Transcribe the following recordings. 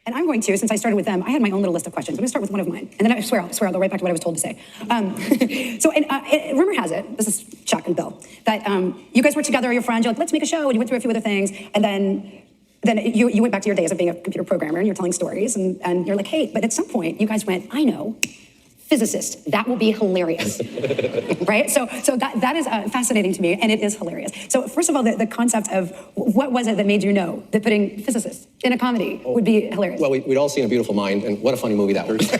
And I'm going to, since I started with them, I had my own little list of questions. I'm going to start with one of mine. And then I swear I'll go right back to what I was told to say. Rumor has it, this is Chuck and Bill, that you guys were together, your friends, you're like, let's make a show, and you went through a few other things, and then you went back to your days of being a computer programmer, and you're telling stories, and you're like, hey, but at some point, you guys went, I know, physicist, that will be hilarious, right? So that is fascinating to me, and it is hilarious. So first of all, the concept of what was it that made you know that putting physicists in a comedy would be hilarious? Well, we'd all seen A Beautiful Mind, and what a funny movie that was.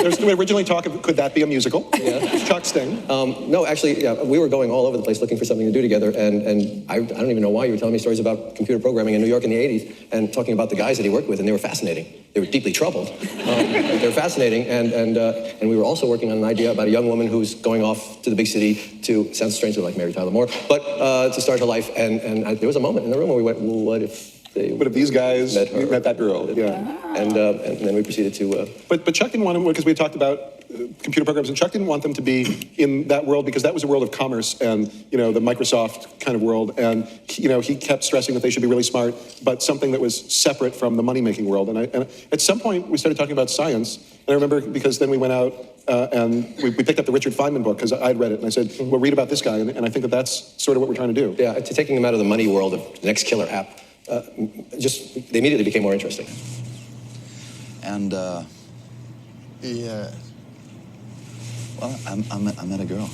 We originally talked, could that be a musical? Yeah. Chuck's thing. No, actually, yeah, we were going all over the place looking for something to do together, and I don't even know why you were telling me stories about computer programming in New York in the 80s, and talking about the guys that he worked with, and they were fascinating. They were deeply troubled. They were fascinating, and we were also working on an idea about a young woman who's going off to the big city to, sounds strangely like Mary Tyler Moore, but to start her life, and there was a moment in the room where we went, well, what if these guys met that girl? Yeah. And then we proceeded to... But Chuck didn't want them, because we had talked about computer programs, and Chuck didn't want them to be in that world, because that was a world of commerce and, you know, the Microsoft kind of world. And, you know, he kept stressing that they should be really smart, but something that was separate from the money-making world. And at some point, we started talking about science. And I remember, because then we went out and we picked up the Richard Feynman book, because I'd read it, and I said, well, read about this guy. And I think that's sort of what we're trying to do. Yeah, to taking them out of the money world of the next killer app. They immediately became more interesting. And, yeah. well, I met a girl.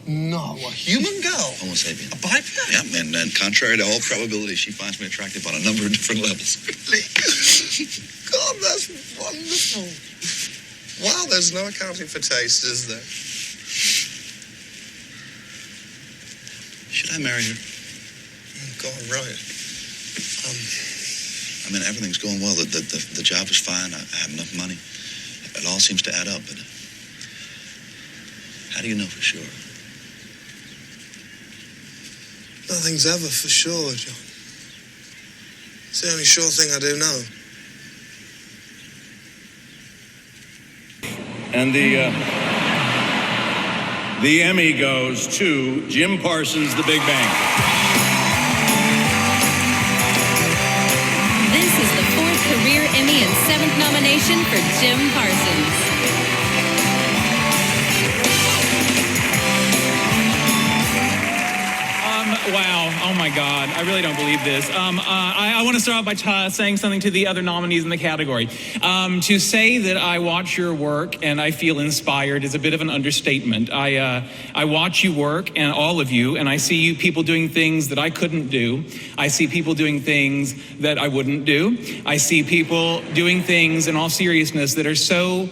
No, a human girl? Homo sapien. A biped? Yeah, and contrary to all probability, she finds me attractive on a number of different levels. Really? God, that's wonderful. Wow, there's no accounting for taste, is there? Should I marry her? God, right. I mean, everything's going well. The job is fine. I have enough money. It all seems to add up. But how do you know for sure? Nothing's ever for sure, John. It's the only sure thing I do know. And the Emmy goes to Jim Parsons, The Big Bang. This is the 4th Career Emmy and 7th nomination for Jim Parsons. Wow. Oh, my God. I really don't believe this. I want to start off by saying something to the other nominees in the category. To say that I watch your work and I feel inspired is a bit of an understatement. I watch you work, and all of you, and I see you people doing things that I couldn't do. I see people doing things that I wouldn't do. I see people doing things, in all seriousness, that are so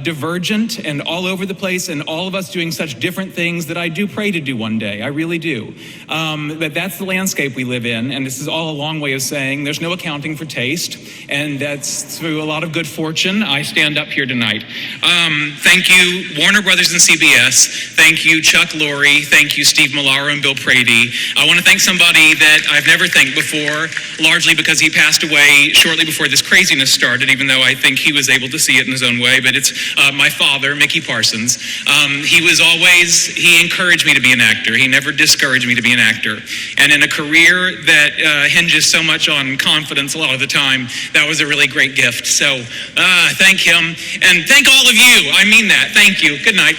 divergent and all over the place, and all of us doing such different things that I do pray to do one day. I really do. But that's the landscape we live in, and this is all a long way of saying there's no accounting for taste, and that's through a lot of good fortune I stand up here tonight. Thank you, Warner Brothers and CBS. Thank you, Chuck Lorre. Thank you, Steve Lorre and Bill Prady. I want to thank somebody that I've never thanked before, largely because he passed away shortly before this craziness started, even though I think he was able to see it in his own way. But it's my father, Mickey Parsons. He encouraged me to be an actor. He never discouraged me to be an actor. And in a career that hinges so much on confidence a lot of the time, that was a really great gift. So thank him. And thank all of you. I mean that. Thank you. Good night.